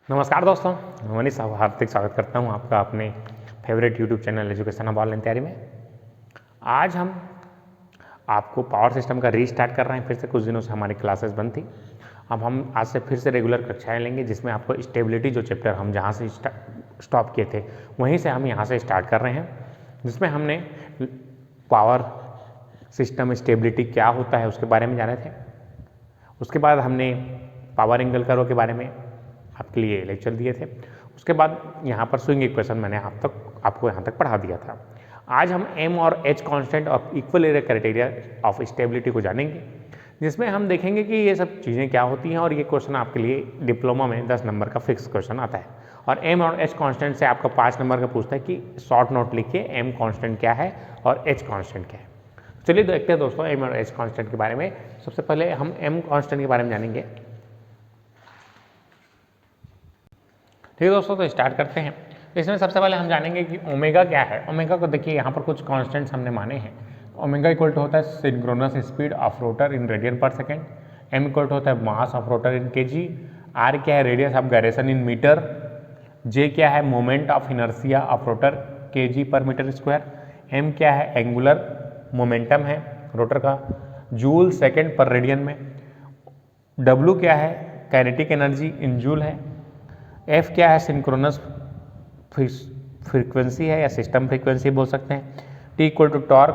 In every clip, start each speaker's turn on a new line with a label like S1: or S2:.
S1: नमस्कार दोस्तों, मैं मनीष साहब हार्दिक स्वागत करता हूं आपका अपने favourite YouTube channel education of online तैयारी में। आज हम आपको पावर सिस्टम का रीस्टार्ट कर रहे हैं। फिर से कुछ दिनों से हमारी क्लासेस बंद थी। अब हम आज से फिर से रेगुलर कक्षाएं लेंगे, जिसमें आपको स्टेबिलिटी जो चैप्टर हम जहां से स्टॉप किए थे वहीं से हम यहां से स्टार्ट कर रहे हैं, जिसमें हमने पावर सिस्टम स्टेबिलिटी क्या होता है उसके बारे में जाने थे। उसके बाद हमने पावर एंगल कर्व के बारे में आपके लिए लेक्चर दिए थे। उसके बाद यहाँ पर स्विंग इक्वेशन मैंने आपको यहाँ तक पढ़ा दिया था। आज हम एम और H constant of equal area criteria of stability को जानेंगे, जिसमें हम देखेंगे कि ये सब चीज़ें क्या होती हैं। और ये क्वेश्चन आपके लिए डिप्लोमा में 10 नंबर का फिक्स क्वेश्चन आता है। और एम और एच कांस्टेंट से आपका 5 नंबर का पूछता है कि शॉर्ट नोट लिखिए एम कांस्टेंट क्या है और एच कांस्टेंट क्या है। चलिए देखते हैं दोस्तों एम और एच कांस्टेंट के बारे में। सबसे पहले हम एम कांस्टेंट के बारे में जानेंगे। ठीक है दोस्तों, तो स्टार्ट करते हैं। इसमें सबसे पहले हम जानेंगे कि ओमेगा क्या है। ओमेगा को देखिए, यहाँ पर कुछ कांस्टेंट्स हमने माने हैं। ओमेगा इक्वल टू होता है synchronous speed of rotor in radian per second. M equal to होता है mass of rotor in KG. R क्या है, radius of gyration in metre. J क्या है, moment of inertia of rotor KG per metre square. M क्या है, angular momentum है rotor का जूल सेकेंड पर रेडियन में। डब्ल्यू क्या है, काइनेटिक एनर्जी इन जूल है। एफ क्या है, सिंक्रोनस फ्रीक्वेंसी है या सिस्टम फ्रीक्वेंसी बोल सकते हैं। T equal to torque.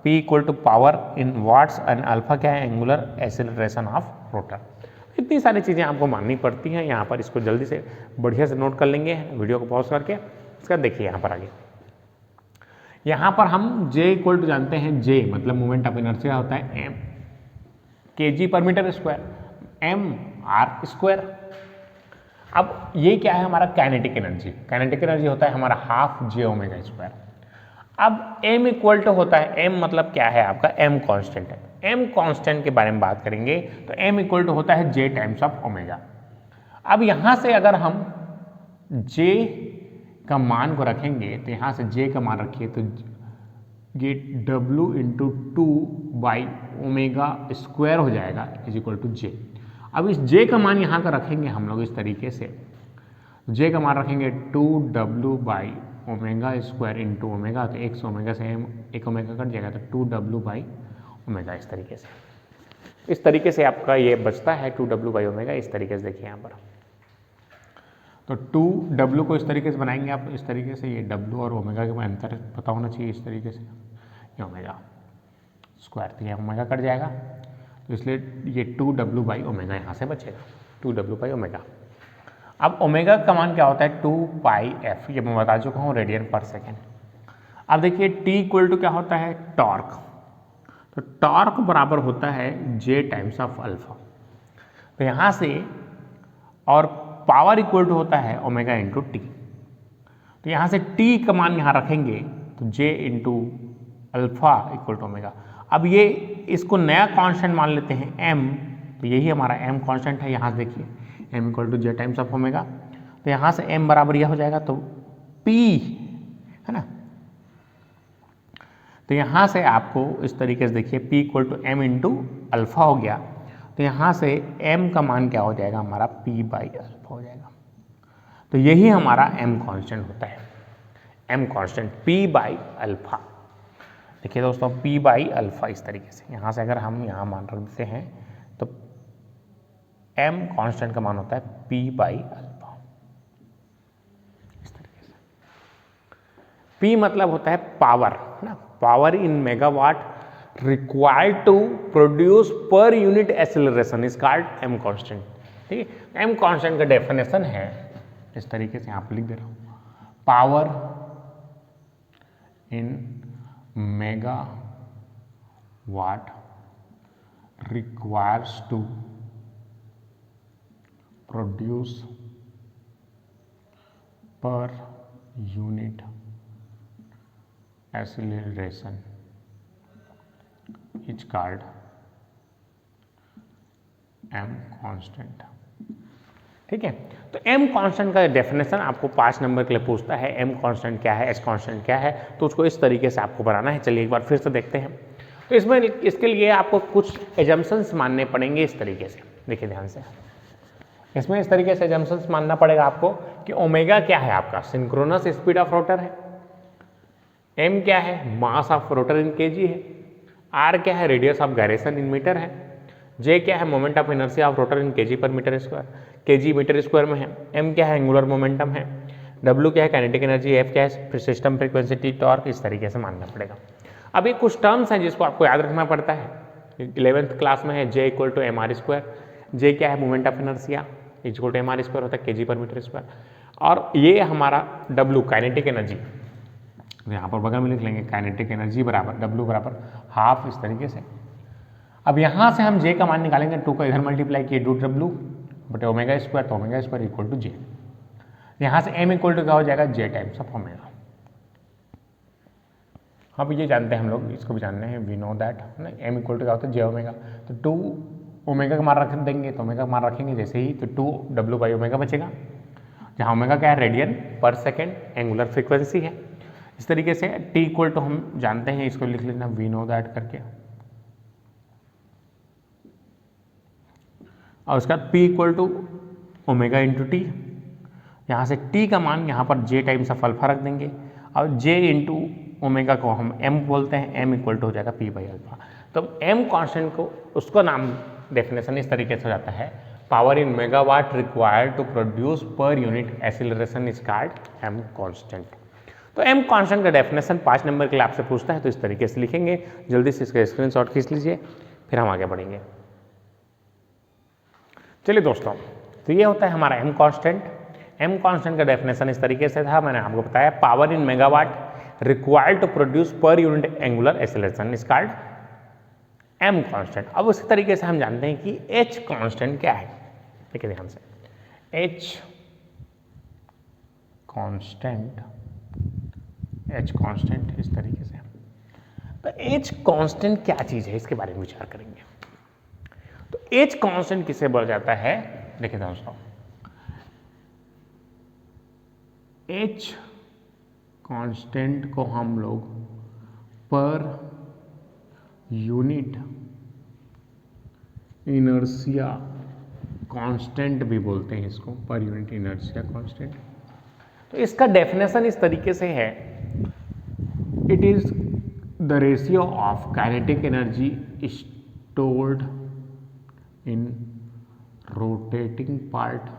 S1: P equal to power in watts and alpha क्या है, एंगुलर एक्सेलरेशन ऑफ रोटर। इतनी सारी चीज़ें आपको माननी पड़ती हैं। यहाँ पर इसको जल्दी से बढ़िया से नोट कर लेंगे वीडियो को पॉज करके। इसका देखिए यहाँ पर आगे, यहाँ पर हम जे इक्वल टू जानते हैं। जे मतलब मोमेंट ऑफ इनर्शिया होता है M K G per metre square, M R square. अब ये क्या है, हमारा काइनेटिक एनर्जी। काइनेटिक एनर्जी होता है हमारा हाफ जे ओमेगा स्क्वायर। अब m इक्वल टू होता है, m मतलब क्या है आपका, m कांस्टेंट है। m कांस्टेंट के बारे में बात करेंगे तो m इक्वल टू होता है j टाइम्स ऑफ ओमेगा। अब यहाँ से अगर हम j का मान को रखेंगे तो यहाँ से j का मान रखिए तो ये w इंटू 2/ओमेगा स्क्वायर हो जाएगा इज इक्वल टू j। अब इस j का मान यहाँ का रखेंगे हम लोग इस तरीके से। j का मान रखेंगे 2w/ओमेगा स्क्वायर इंटू ओमेगा, तो एक ओमेगा से एक ओमेगा कट जाएगा तो 2w/ओमेगा। इस तरीके से आपका ये बचता है 2w/ओमेगा। इस तरीके से देखिए यहाँ पर, तो 2w को इस तरीके से बनाएंगे आप इस तरीके से। ये w और ओमेगा के अंतर पता होना चाहिए इस तरीके से। ये ओमेगा स्क्वायर, तो ये ओमेगा कट जाएगा, तो इसलिए ये 2w/ओमेगा यहाँ से बचेगा, 2w/ओमेगा। अब ओमेगा का मान क्या होता है, 2πf, ये मैं बता चुका हूँ, रेडियन पर सेकेंड। अब देखिए t इक्वल टू क्या होता है, टॉर्क। तो टॉर्क बराबर होता है j टाइम्स ऑफ अल्फा। तो यहाँ से, और पावर इक्वल टू होता है ओमेगा इंटू टी। तो यहाँ से t का मान यहाँ रखेंगे तो j into alpha equal to omega. अब ये इसको नया कांस्टेंट मान लेते हैं m, तो यही हमारा m कांस्टेंट है। यहाँ से देखिए m equal to j times of omega. तो यहाँ से m बराबर यह हो जाएगा, तो p है ना। तो यहाँ से आपको इस तरीके से देखिए p equal to m into alpha हो गया। तो यहाँ से m का मान क्या हो जाएगा हमारा, p/अल्फा हो जाएगा। तो यही हमारा m कांस्टेंट होता है, m कांस्टेंट p/अल्फा। देखिए दोस्तों, p/अल्फा इस तरीके से। यहाँ से अगर हम यहाँ मान रख देते हैं तो m कांस्टेंट का मान होता है p/अल्फा इस तरीके से। p मतलब होता है पावर, है ना, power in megawatt required to produce per unit acceleration is called m constant. ठीक है, m कांस्टेंट का डेफिनेशन है इस तरीके से, यहाँ पर लिख दे रहा हूँ, power in megawatt requires to produce per unit acceleration is called m constant। ठीक है, तो m कांस्टेंट का डेफिनेशन आपको 5 नंबर के लिए पूछता है। m कांस्टेंट क्या है, h कांस्टेंट क्या है, तो उसको इस तरीके से आपको बनाना है। चलिए एक बार फिर से देखते हैं। तो इसमें इसके लिए आपको कुछ एजम्पशंस मानने पड़ेंगे इस तरीके से। देखिए ध्यान से, इसमें इस तरीके से जम्पशंस मानना पड़ेगा आपको कि ओमेगा क्या है आपका सिंक्रोनस स्पीड ऑफ रोटर है, एम क्या है mass of rotor in KG है, आर क्या है radius of gyration in metre है, जे क्या है moment of inertia of rotor in KG per metre square, KG metre square में है, एम क्या है एंगुलर मोमेंटम है, डब्ल्यू क्या है काइनेटिक एनर्जी, एफ क्या है सिस्टम फ्रीक्वेंसी टी टॉर्क, इस तरीके से मानना पड़ेगा। अब ये कुछ टर्म्स हैं जिसको आपको याद रखना पड़ता है, 11th क्लास में है J equal to M R square, J क्या है moment of inertia equal to M R square होता है केजी पर मीटर स्क्वायर, और ये हमारा डब्ल्यू काइनेटिक एनर्जी यहाँ पर बगल में लिख लेंगे काइनेटिक एनर्जी बराबर डब्ल्यू बराबर हाफ, इस तरीके से। अब यहाँ से हम जे का मान निकालेंगे, 2 को इधर मल्टीप्लाई किए डू डब्ल्यू बटे ओमेगा स्क्वायर, तो ओमेगा स्क्वायर इक्वल टू जे। यहाँ से एम इक्वल टू क्या हो जाएगा जे टाइम्स ऑफ ओमेगा। अब ये जानते हैं हम लोग, इसको भी जानते हैं, वी नो दैट ना एम इक्वल टू क्या होता है जे ओमेगा, तो 2 ओमेगा का मान रख देंगे, तो ओमेगा का मान रखेंगे जैसे ही, तो 2 डब्ल्यू बाई ओमेगा बचेगा, जहाँ ओमेगा क्या है radian per second angular frequency है। इस तरीके से टी इक्वल टू हम जानते हैं, इसको लिख लेना वी नो दैट करके, और उसका P equal to omega into T, यहाँ से टी का मान यहाँ पर जे टाइम्स ऑफ अल्फा रख देंगे, और जे इंटू ओमेगा को हम एम बोलते हैं, एम इक्वल टू हो जाएगा पी बाई अल्फा। तो एम कांस्टेंट को उसको नाम डेफिनेशन इस तरीके से हो जाता है, power in megawatt required to produce per unit acceleration is called M constant. तो एम कांस्टेंट का डेफिनेशन 5 नंबर के लिए आपसे पूछता है, तो इस तरीके से लिखेंगे, जल्दी से इसका स्क्रीनशॉट खींच लीजिए, फिर हम आगे बढ़ेंगे। चलिए दोस्तों, तो ये होता है हमारा एम कांस्टेंट। एम कांस्टेंट का डेफिनेशन इस तरीके से था, मैंने आपको बताया, power in megawatt required to produce per unit angular acceleration is called M constant. अब उसी तरीके से हम जानते हैं कि एच कांस्टेंट क्या है, देखिए ध्यान से, एच कांस्टेंट इस तरीके से। तो एच कांस्टेंट क्या चीज है, इसके बारे में विचार करेंगे। तो एच कांस्टेंट किसे बोला जाता है, देखिए दोस्तों, एच कांस्टेंट को हम लोग पर यूनिट इनर्शिया कांस्टेंट भी बोलते हैं इसको, पर यूनिट इनर्शिया कांस्टेंट। तो इसका डेफिनेशन इस तरीके से है, it is the ratio of kinetic energy stored in rotating part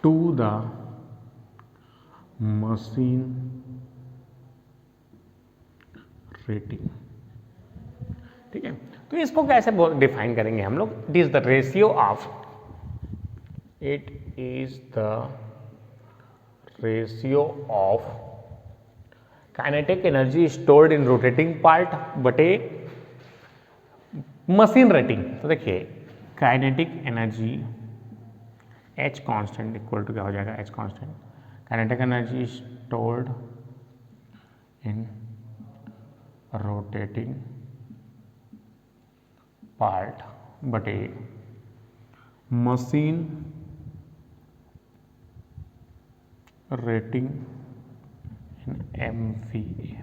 S1: to the machine rating। ठीक है, तो इसको कैसे डिफाइन करेंगे हम लोग, it is the ratio of kinetic energy stored in rotating part बटे मशीन रेटिंग। तो देखिए kinetic energy H constant equal to क्या हो जाएगा, H constant kinetic energy stored in rotating part बटे machine rating in MVA।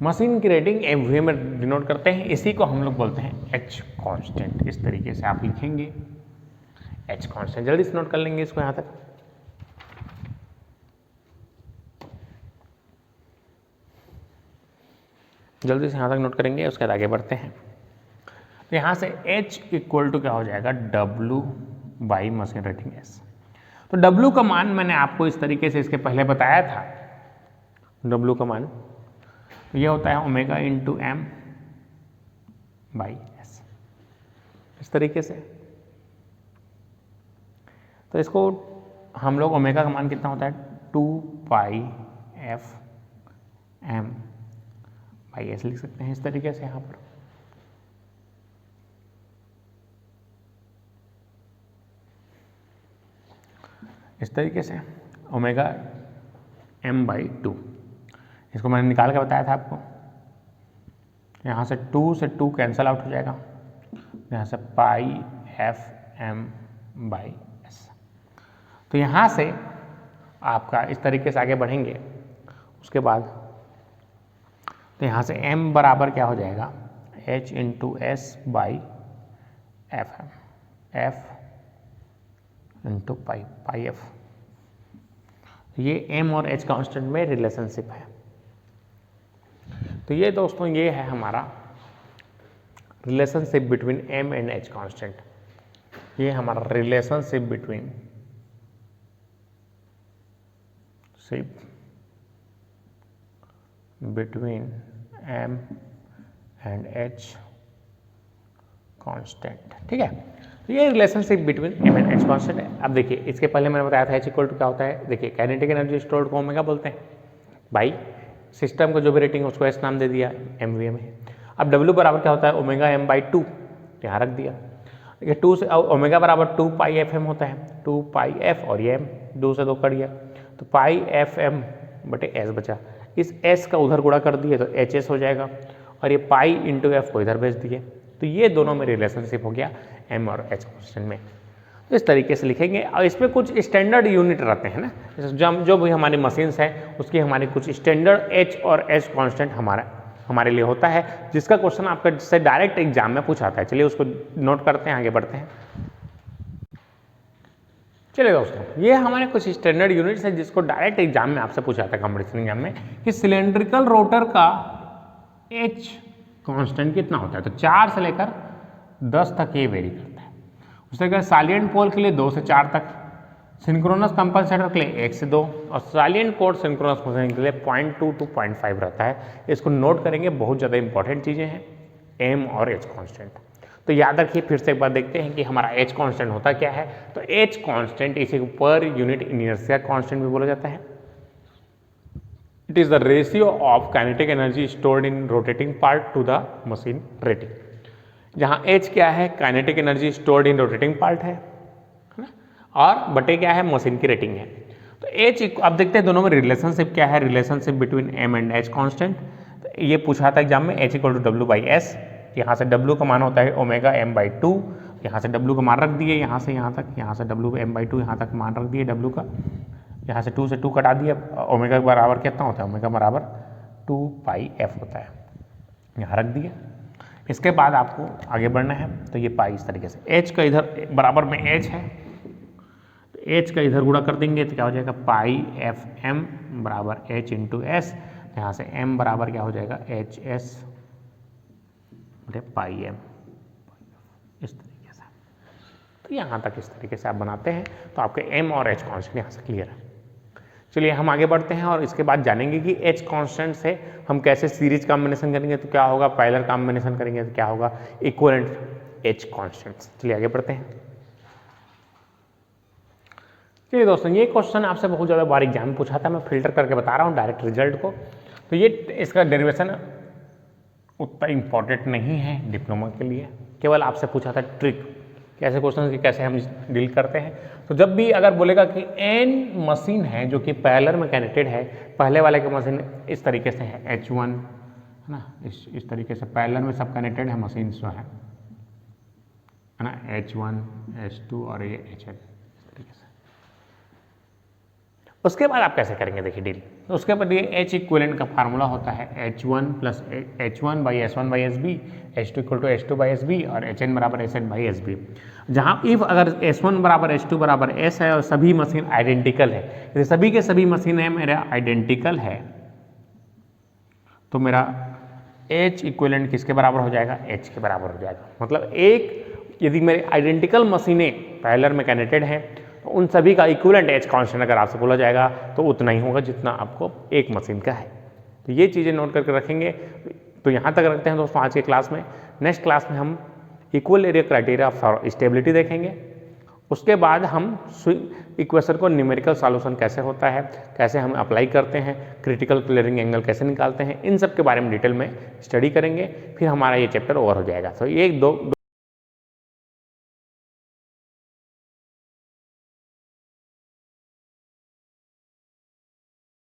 S1: Machine की rating MVA में denote करते हैं, इसी को हम लोग बोलते हैं एच कांस्टेंट। इस तरीके से आप लिखेंगे एच कांस्टेंट, जल्दी से नोट कर लेंगे इसको यहां तक। जल्दी से यहां तक नोट करेंगे, उसके बाद आगे बढ़ते हैं। तो यहां से H इक्वल टू क्या हो जाएगा, W by machine rating S। तो W का मान मैंने आपको इस तरीके से इसके पहले बताया था, W का मान तो ये होता है omega into M by S, इस तरीके से। तो इसको हम लोग ओमेगा का मान कितना होता है, 2 पाई एफ एम बाई एस लिख सकते हैं इस तरीके से यहाँ पर। इस तरीके से ओमेगा एम बाई 2, इसको मैंने निकाल के बताया था आपको। यहाँ से 2 से 2 कैंसल आउट हो जाएगा, यहाँ से पाई एफ एम बाई एस। तो यहाँ से आपका इस तरीके से आगे बढ़ेंगे, उसके बाद तो यहाँ से m बराबर क्या हो जाएगा, h into S by F M. F into pi F. ये एम और एच कांस्टेंट में रिलेशनशिप है। तो ये दोस्तों ये है हमारा relationship between M and H constant. ये हमारा relationship between M and H constant. ठीक है, तो ये relationship between M and H constant है। अब देखिए इसके पहले मैंने बताया था एच इक्वल टू क्या होता है। देखिए काइनेटिक एनर्जी स्टोर्ड को ओमेगा बोलते हैं भाई, सिस्टम को जो भी रेटिंग है उसको एस नाम दे दिया, एम वी एम है। अब डब्ल्यू बराबर क्या होता है, ओमेगा एम बाई 2, यहाँ रख दिया। देखिए 2 से ओमेगा बराबर 2 पाई एफ एम होता है, 2 पाई एफ और ये एम 2 से 2 कट गया तो पाई एफ एम बटे एस बचा। इस एस का उधर गुणा कर दिए तो एच एस हो जाएगा और ये पाई इंटू एफ को इधर भेज दिए। तो ये दोनों में रिलेशनशिप हो गया एम और एच कांस्टेंट में। तो इस तरीके से लिखेंगे और इसमें कुछ स्टैंडर्ड यूनिट रहते हैं ना, जैसे जो भी हमारी मशीन्स हैं उसकी हमारी कुछ स्टैंडर्ड एच और एच कांस्टेंट हमारे लिए होता है, जिसका क्वेश्चन आपका जिससे डायरेक्ट एग्जाम में पूछा आता है। चलिए उसको नोट करते हैं, आगे बढ़ते हैं। चलिए दोस्तों, ये हमारे कुछ स्टैंडर्ड यूनिट्स हैं जिसको डायरेक्ट एग्जाम में आपसे पूछा जाता है, कॉम्पिटिशन एग्जाम में, कि सिलेंड्रिकल रोटर का एच कांस्टेंट कितना होता है। तो 4 से लेकर 10 तक ये वेरी करता है। उससे अगर साइलेंट पोल के लिए 2 से 4 तक, सिंक्रोनस कंपनसेटर के लिए 1 से 2 और साइलेंट पोर्ट सिंक्रोनस कंपनसेटर के लिए 0.2 to 0.5 रहता है। इसको नोट करेंगे, बहुत ज़्यादा इंपॉर्टेंट चीज़ें हैं एम और एच कांस्टेंट। तो याद रखिए, फिर से एक बार देखते हैं कि हमारा एच कांस्टेंट होता क्या है। तो एच कांस्टेंट इसे पर यूनिट इनर्शिया कांस्टेंट भी बोला जाता है। It is the ratio of kinetic energy stored in rotating part two the machine rating. जहां एच क्या है, kinetic energy stored in rotating part है ना, और बटे क्या है, मशीन की रेटिंग है। तो एच, अब देखते हैं दोनों में रिलेशनशिप क्या है, relationship between M and H constant. तो ये पूछा था एग्जाम में, H equal to W by S. यहाँ से W का मान होता है ओमेगा एम बाई 2, यहाँ से W का मान रख दिए, यहाँ से यहाँ तक, यहाँ से W एम बाई 2 यहाँ तक मान रख दिए W का, यहाँ से 2 से 2 कटा दिया। ओमेगा बराबर कितना होता है, ओमेगा बराबर 2 पाई एफ होता है, यहाँ रख दिया। इसके बाद आपको आगे बढ़ना है, तो ये पाई इस तरीके से, एच का इधर बराबर में एच है तो एच का इधर गुणा कर देंगे तो क्या हो जाएगा, पाई एफ एम बराबर एच इंटू एस। यहाँ से एम बराबर क्या हो जाएगा, एच एस पाई एम, इस तरीके से। तो यहाँ तक इस तरीके से आप बनाते हैं तो आपके एम और एच कांस्टेंट यहाँ से क्लियर है। चलिए हम आगे बढ़ते हैं और इसके बाद जानेंगे कि एच कांस्टेंट से हम कैसे सीरीज कॉम्बिनेशन करेंगे तो क्या होगा, पैरेलल कॉम्बिनेशन करेंगे तो क्या होगा, इक्विवेलेंट एच कांस्टेंट। चलिए आगे बढ़ते हैं। चलिए दोस्तों, ये क्वेश्चन आपसे बहुत ज़्यादा बार एग्जाम में पूछा था, मैं फिल्टर करके बता रहा हूँ डायरेक्ट रिजल्ट को। तो ये इसका डेरिवेशन उतना इम्पॉर्टेंट नहीं है डिप्लोमा के लिए, केवल आपसे पूछा था ट्रिक, कैसे क्वेश्चन की कैसे हम डील करते हैं। तो जब भी अगर बोलेगा कि एन मशीन है जो कि पैरेलल में कनेक्टेड है, पहले वाले की मशीन इस तरीके से है H1 है ना, इस तरीके से पैरेलल में सब कनेक्टेड है मशीन जो है ना, H1 H2 और ये HN इस तरीके से। उसके बाद आप कैसे करेंगे, देखिए डील। तो उसके बाद ये एच इक्विवेलेंट का फार्मूला होता है H1 plus H1 by S1 by SB, H2 equal to H2 by SB और HN बराबर SN बाई SB। जहाँ इफ अगर S1 बराबर H2 बराबर S है और सभी मशीन आइडेंटिकल है, जैसे सभी के सभी मशीन है मेरा आइडेंटिकल है, तो मेरा H इक्विवेलेंट किसके बराबर हो जाएगा, H के बराबर हो जाएगा। मतलब एक यदि मेरे आइडेंटिकल मशीनें पैरेलल में कनेक्टेड हैं तो उन सभी का इक्विवेलेंट एच कांस्टेंट अगर आपसे बोला जाएगा तो उतना ही होगा जितना आपको एक मशीन का है। तो ये चीज़ें नोट करके रखेंगे। तो यहाँ तक रखते हैं दोस्तों आज के क्लास में। नेक्स्ट क्लास में हम equal area criteria of stability देखेंगे। उसके बाद हम इक्वेशन को न्यूमेरिकल सॉल्यूशन कैसे होता है, कैसे हम अप्लाई करते हैं, क्रिटिकल क्लियरिंग एंगल कैसे निकालते हैं, इन सब के बारे में डिटेल में स्टडी करेंगे। फिर हमारा ये चैप्टर ओवर हो जाएगा। तो ये दो